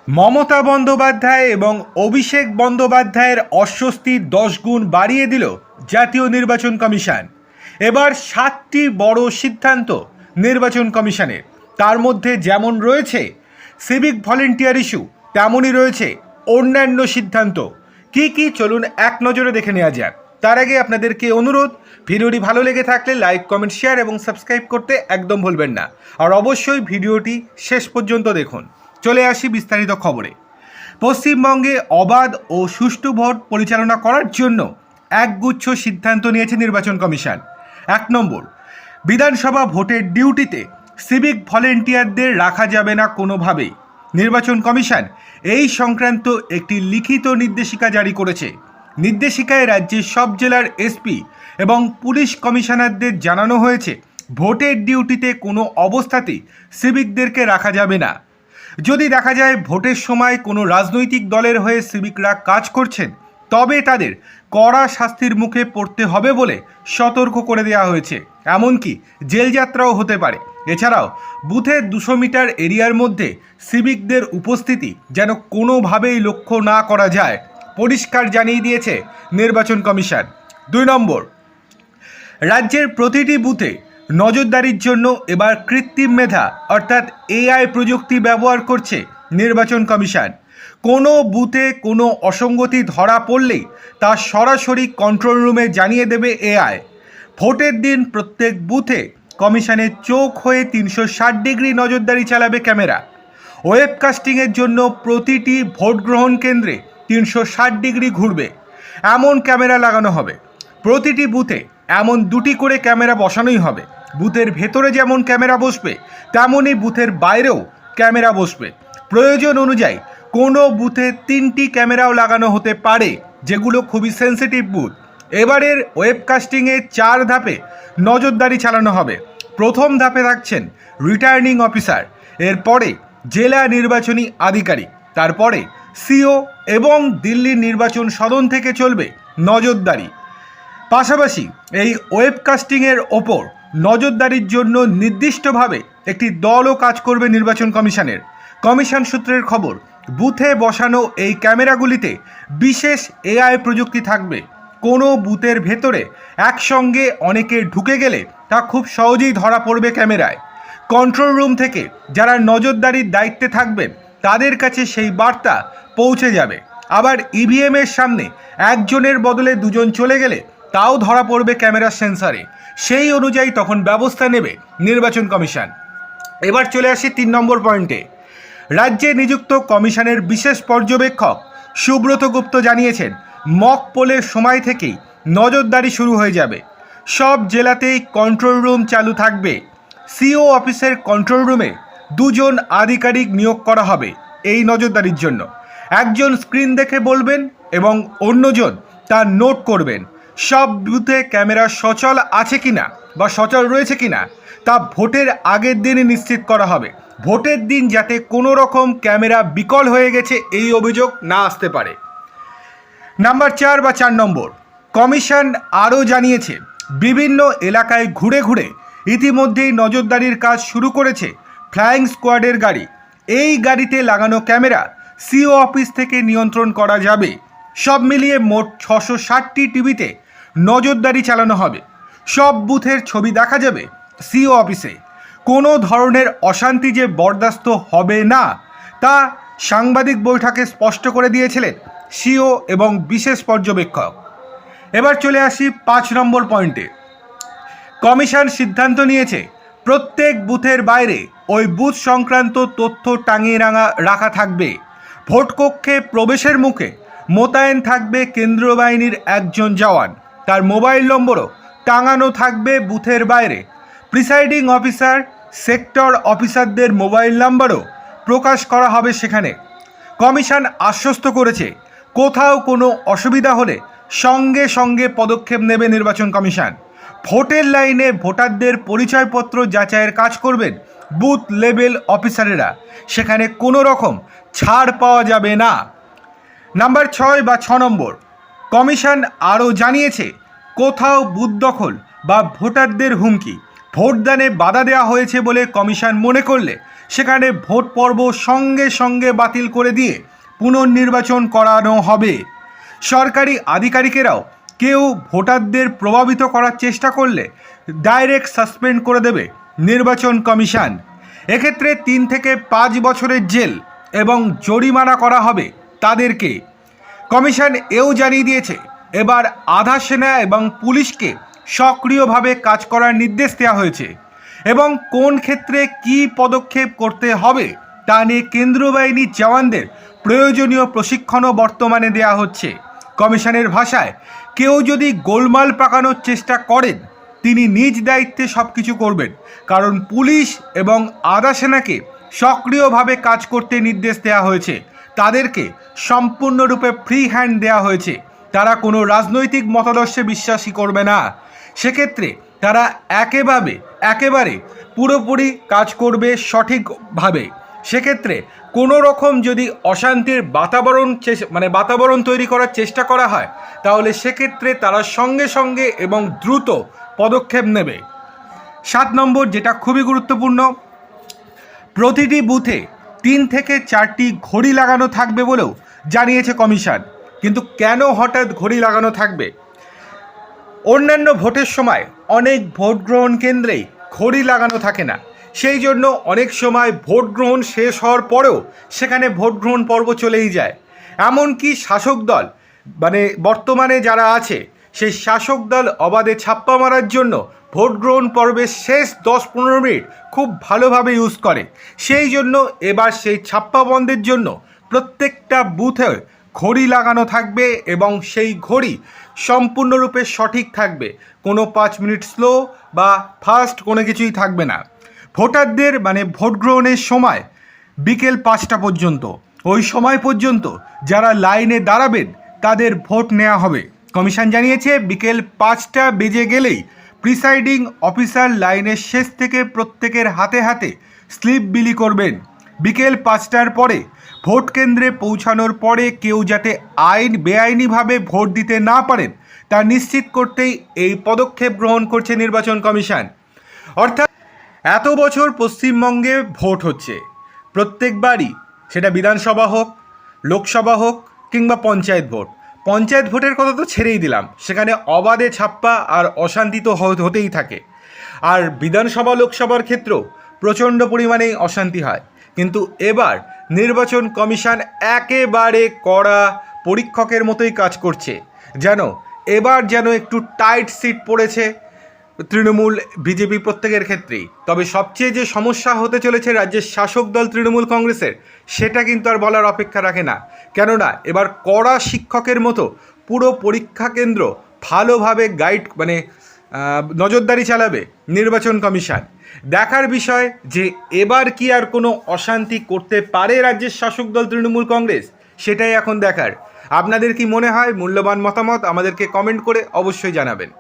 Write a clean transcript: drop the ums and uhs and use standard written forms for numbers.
মমতা বন্দ্যোপাধ্যায় এবং অভিষেক বন্দ্যোপাধ্যায়ের অস্বস্তি 10 গুণ বাড়িয়ে দিল জাতীয় নির্বাচন কমিশন। এবার 7টি বড় সিদ্ধান্ত নির্বাচন কমিশনের। তার মধ্যে যেমন রয়েছে সিভিক ভলেন্টিয়ার ইস্যু, তেমনই রয়েছে অন্যান্য সিদ্ধান্ত। কি কি চলুন এক নজরে দেখে নেওয়া যাক। তার আগে আপনাদেরকে অনুরোধ, ভিডিওটি ভালো লেগে থাকলে লাইক, কমেন্ট, শেয়ার এবং সাবস্ক্রাইব করতে একদম ভুলবেন না। আর অবশ্যই ভিডিওটি শেষ পর্যন্ত দেখুন। চলে আসি বিস্তারিত খবরে। পশ্চিমবঙ্গে অবাধ ও সুষ্ঠু ভোট পরিচালনা করার জন্য একগুচ্ছ সিদ্ধান্ত নিয়েছে নির্বাচন কমিশন। 1 নম্বর, বিধানসভা ভোটের ডিউটিতে সিভিক ভলেন্টিয়ারদের রাখা যাবে না কোনোভাবেই। নির্বাচন কমিশন এই সংক্রান্ত একটি লিখিত নির্দেশিকা জারি করেছে। নির্দেশিকায় রাজ্যের সব জেলার এসপি এবং পুলিশ কমিশনারদের জানানো হয়েছে ভোটের ডিউটিতে কোনো অবস্থাতেই সিভিকদেরকে রাখা যাবে না। যদি দেখা যায় ভোটের সময় কোনো রাজনৈতিক দলের হয়ে সিভিকরা কাজ করছেন, তবে তাদের কড়া শাস্তির মুখে পড়তে হবে বলে সতর্ক করে দেওয়া হয়েছে। এমনকি জেলযাত্রাও হতে পারে। এছাড়াও বুথের 200 মিটার এরিয়ার মধ্যে সিভিকদের উপস্থিতি যেন কোনোভাবেই লক্ষ্য না করা যায়, পরিষ্কার জানিয়ে দিয়েছে নির্বাচন কমিশন। 2 নম্বর, রাজ্যের প্রতিটি বুথে নজরদারির জন্য এবার কৃত্রিম মেধা অর্থাৎ এআই প্রযুক্তি ব্যবহার করছে নির্বাচন কমিশন। কোনো বুথে কোনো অসঙ্গতি ধরা পড়লেই তা সরাসরি কন্ট্রোল রুমে জানিয়ে দেবে এআই। ভোটের দিন প্রত্যেক বুথে কমিশনের চোখ হয়ে 360 ডিগ্রি নজরদারি চালাবে ক্যামেরা। ওয়েবকাস্টিংয়ের জন্য প্রতিটি ভোট গ্রহণ কেন্দ্রে 360 ডিগ্রি ঘুরবে এমন ক্যামেরা লাগানো হবে। প্রতিটি বুথে এমন 2টি করে ক্যামেরা বসানোই হবে। বুথের ভেতরে যেমন ক্যামেরা বসবে, তেমনই বুথের বাইরেও ক্যামেরা বসবে। প্রয়োজন অনুযায়ী কোনো বুথে 3টি ক্যামেরাও লাগানো হতে পারে, যেগুলো খুবই সেন্সিটিভ বুথ। এবারের ওয়েবকাস্টিংয়ে 4 ধাপে নজরদারি চালানো হবে। প্রথম ধাপে থাকছেন রিটার্নিং অফিসার, এরপরে জেলা নির্বাচনী আধিকারিক, তারপরে সিও এবং দিল্লির নির্বাচন সদন থেকে চলবে নজরদারি। পাশাপাশি এই ওয়েবকাস্টিংয়ের ওপর নজরদারির জন্য নির্দিষ্টভাবে একটি দলও কাজ করবে নির্বাচন কমিশনের। কমিশন সূত্রের খবর, বুথে বসানো এই ক্যামেরাগুলিতে বিশেষ এআই প্রযুক্তি থাকবে। কোনো বুথের ভেতরে একসঙ্গে অনেকে ঢুকে গেলে তা খুব সহজেই ধরা পড়বে ক্যামেরায়। কন্ট্রোল রুম থেকে যারা নজরদারির দায়িত্বে থাকবেন তাদের কাছে সেই বার্তা পৌঁছে যাবে। আবার ইভিএমের সামনে একজনের বদলে 2 জন চলে গেলে তাও ধরা পড়বে ক্যামেরার সেন্সারে। সেই অনুযায়ী তখন ব্যবস্থা নেবে নির্বাচন কমিশন। এবার চলে আসি 3 নম্বর পয়েন্টে। রাজ্যে নিযুক্ত কমিশনের বিশেষ পর্যবেক্ষক সুব্রত গুপ্ত জানিয়েছেন, মক পোলের সময় থেকেই নজরদারি শুরু হয়ে যাবে। সব জেলাতেই কন্ট্রোল রুম চালু থাকবে। সিও অফিসের কন্ট্রোল রুমে 2 জন আধিকারিক নিয়োগ করা হবে এই নজরদারির জন্য। একজন স্ক্রিন দেখে বলবেন এবং অন্যজন তা নোট করবেন। সব বুথে ক্যামেরা সচল আছে কিনা বা সচল রয়েছে কিনা তা ভোটের আগের দিনই নিশ্চিত করা হবে। ভোটের দিন যাতে কোনো রকম ক্যামেরা বিকল হয়ে গেছে এই অভিযোগ না আসতে পারে। নাম্বার 4 নম্বর, কমিশন আরও জানিয়েছে বিভিন্ন এলাকায় ঘুরে ঘুরে ইতিমধ্যেই নজরদারির কাজ শুরু করেছে ফ্লাইং স্কোয়াডের গাড়ি। এই গাড়িতে লাগানো ক্যামেরা সিও অফিস থেকে নিয়ন্ত্রণ করা যাবে। সব মিলিয়ে মোট 660টি টিভিতে নজরদারি চালানো হবে। সব বুথের ছবি দেখা যাবে সিও অফিসে। কোনো ধরনের অশান্তি যে বরদাস্ত হবে না তা সাংবাদিক বৈঠকে স্পষ্ট করে দিয়েছিলেন সিও এবং বিশেষ পর্যবেক্ষক। এবার চলে আসি 5 নম্বর পয়েন্টে। কমিশন সিদ্ধান্ত নিয়েছে প্রত্যেক বুথের বাইরে ওই বুথ সংক্রান্ত তথ্য টাঙিয়ে রাখা থাকবে। ভোটকক্ষে প্রবেশের মুখে মোতায়েন থাকবে কেন্দ্রীয় বাহিনীর একজন জওয়ান। তার মোবাইল নম্বরও টাঙানো থাকবে বুথের বাইরে। প্রিসাইডিং অফিসার, সেক্টর অফিসারদের মোবাইল নাম্বারও প্রকাশ করা হবে সেখানে। কমিশন আশ্বস্ত করেছে কোথাও কোনো অসুবিধা হলে সঙ্গে সঙ্গে পদক্ষেপ নেবে নির্বাচন কমিশন। ভোটের লাইনে ভোটারদের পরিচয়পত্র যাচাইয়ের কাজ করবেন বুথ লেভেল অফিসারেরা। সেখানে কোনো রকম ছাড় পাওয়া যাবে না। নাম্বার 6 নম্বর, কমিশন আরও জানিয়েছে কোথাও বুথ দখল বা ভোটারদের হুমকি, ভোটদানে বাধা দেওয়া হয়েছে বলে কমিশন মনে করলে সেখানে ভোট পর্ব সঙ্গে সঙ্গে বাতিল করে দিয়ে পুনর্নির্বাচন করানো হবে। সরকারি আধিকারিকেরাও কেউ ভোটারদের প্রভাবিত করার চেষ্টা করলে ডাইরেক্ট সাসপেন্ড করে দেবে নির্বাচন কমিশন। এক্ষেত্রে 3 থেকে 5 বছরের জেল এবং জরিমানা করা হবে তাদেরকে। কমিশন এও জানিয়ে দিয়েছে এবার আধা সেনা এবং পুলিশকে সক্রিয়ভাবে কাজ করার নির্দেশ দেওয়া হয়েছে এবং কোন ক্ষেত্রে কী পদক্ষেপ করতে হবে তা নিয়ে কেন্দ্রীয় বাহিনীর জওয়ানদের প্রয়োজনীয় প্রশিক্ষণও বর্তমানে দেওয়া হচ্ছে। কমিশনের ভাষায় কেউ যদি গোলমাল পাকানোর চেষ্টা করেন তিনি নিজ দায়িত্বে সব কিছু করবেন, কারণ পুলিশ এবং আধা সেনাকে সক্রিয়ভাবে কাজ করতে নির্দেশ দেওয়া হয়েছে। তাদেরকে সম্পূর্ণরূপে ফ্রি হ্যান্ড দেওয়া হয়েছে। তারা কোনো রাজনৈতিক মতাদর্শে বিশ্বাসী করবে না। সেক্ষেত্রে তারা একেবারে পুরোপুরি কাজ করবে সঠিকভাবে। সেক্ষেত্রে কোনো রকম যদি অশান্তির বাতাবরণ তৈরি করার চেষ্টা করা হয় তাহলে সেক্ষেত্রে তারা সঙ্গে সঙ্গে এবং দ্রুত পদক্ষেপ নেবে। 7 নম্বর, যেটা খুবই গুরুত্বপূর্ণ, প্রতিটি বুথে 3 থেকে 4টি ঘড়ি লাগানো থাকবে বলেও জানিয়েছে কমিশন। কিন্তু কেন হঠাৎ ঘড়ি লাগানো থাকবে? অন্যান্য ভোটের সময় অনেক ভোট গ্রহণ কেন্দ্রেই ঘড়ি লাগানো থাকে না, সেই জন্য অনেক সময় ভোট গ্রহণ শেষ হওয়ার পরেও সেখানে ভোট গ্রহণ পর্ব চলেই যায়। এমনকি শাসক দল বর্তমানে যারা আছে সেই শাসক দল অবাধে ছাপ্পা মারার জন্য ভোট গ্রহণ পর্বের শেষ 10-15 মিনিট খুব ভালোভাবে ইউজ করে। সেই জন্য এবার সেই ছাপ্পা বন্ধের জন্য প্রত্যেকটা বুথে ঘড়ি লাগানো থাকবে এবং সেই ঘড়ি সম্পূর্ণরূপে সঠিক থাকবে। কোনো 5 মিনিট স্লো বা ফাস্ট কোনো কিছুই থাকবে না। ভোটারদের ভোট গ্রহণের সময় বিকেল 5টা পর্যন্ত, ওই সময় পর্যন্ত যারা লাইনে দাঁড়াবেন তাদের ভোট নেওয়া হবে। কমিশন জানিয়েছে বিকেল 5টা বেজে গেলেই প্রিসাইডিং অফিসার লাইনের শেষ থেকে প্রত্যেকের হাতে হাতে স্লিপ বিলি করবেন। বিকেল 5টার পরে ভোট কেন্দ্রে পৌঁছানোর পরে কেউ যাতে বেআইনিভাবে ভোট দিতে না পারেন তা নিশ্চিত করতেই এই পদক্ষেপ গ্রহণ করছে নির্বাচন কমিশন। অর্থাৎ এত বছর পশ্চিমবঙ্গে ভোট হচ্ছে, প্রত্যেকবারই সেটা বিধানসভা হোক, লোকসভা হোক কিংবা পঞ্চায়েত ভোট। পঞ্চায়েত ভোটের কথা তো ছেড়েই দিলাম, সেখানে অবাধে ছাপ্পা আর অশান্তি তো হতেই থাকে। আর বিধানসভা লোকসভার ক্ষেত্রেও প্রচণ্ড পরিমাণেই অশান্তি হয়। কিন্তু এবার নির্বাচন কমিশন একেবারে কড়া পরীক্ষকের মতোই কাজ করছে। এবার একটু টাইট সিট পড়েছে তৃণমূল বিজেপি প্রত্যেকের ক্ষেত্রেই। তবে সবচেয়ে যে সমস্যা হতে চলেছে রাজ্যের শাসক দল তৃণমূল কংগ্রেসের, সেটা কিন্তু আর বলার অপেক্ষা রাখে না। কেননা এবার কড়া শিক্ষকের মতো পুরো পরীক্ষা কেন্দ্র ভালোভাবে নজরদারি চালাবে নির্বাচন কমিশন। দেখার বিষয় যে এবার কি আর কোনো অশান্তি করতে পারে রাজ্যের শাসক দল তৃণমূল কংগ্রেস, সেটাই এখন দেখার। আপনাদের কি মনে হয়? মূল্যবান মতামত আমাদেরকে কমেন্ট করে অবশ্যই জানাবেন।